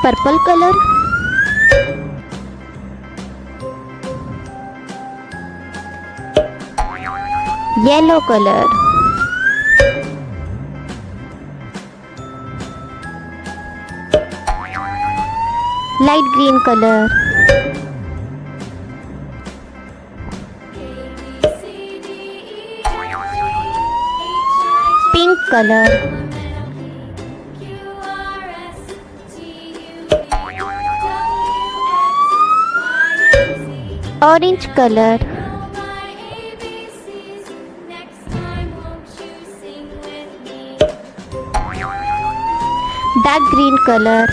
purple color, yellow color, light green color, pink color, orange color, dark green color,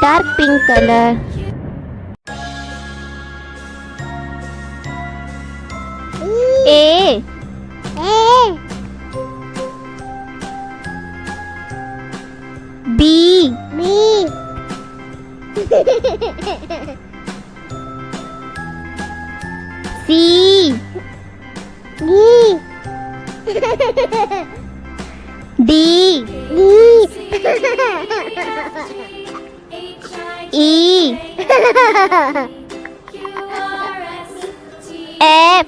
dark pink color, A, B, C, D, E, F,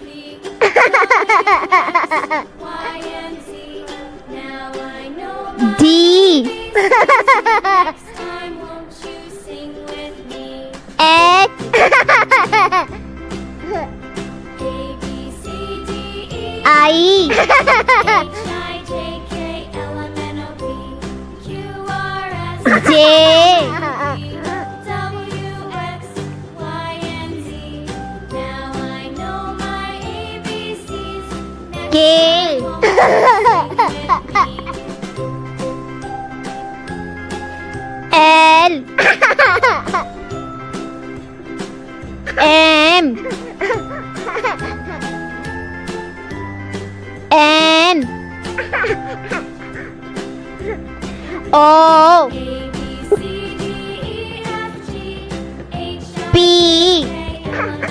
D, H, I, J, K, L, M, N, O, P, Q,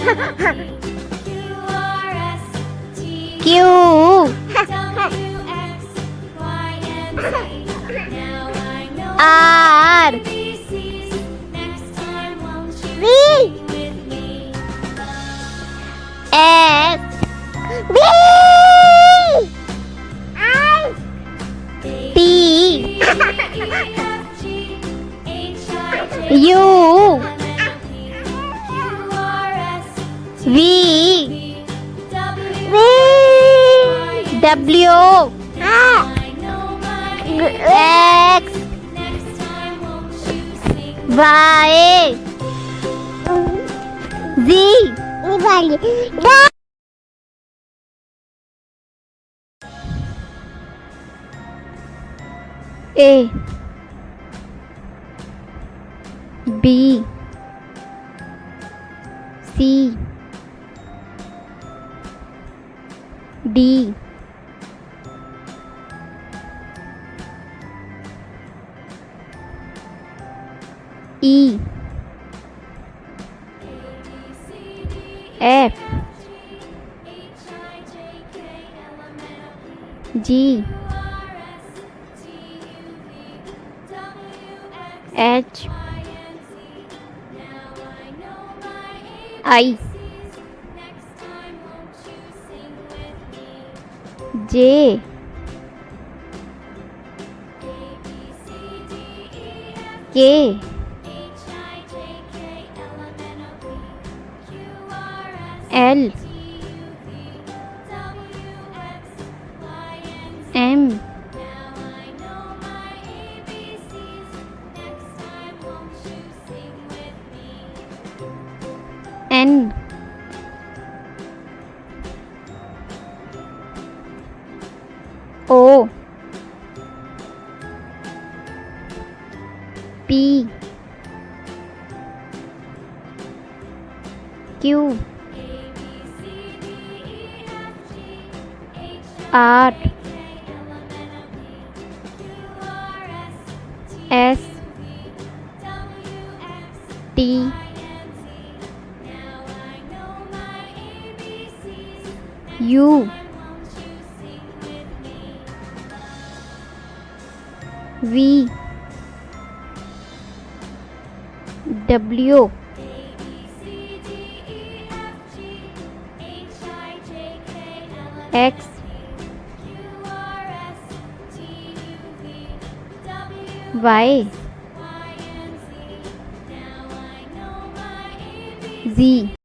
R, S, T, U, V, W, X, Y, Z, A, B, C, D, E, F, G, H, I, J, K, L, M, N, O, P, Q, R, S, T, U, V W X Y Z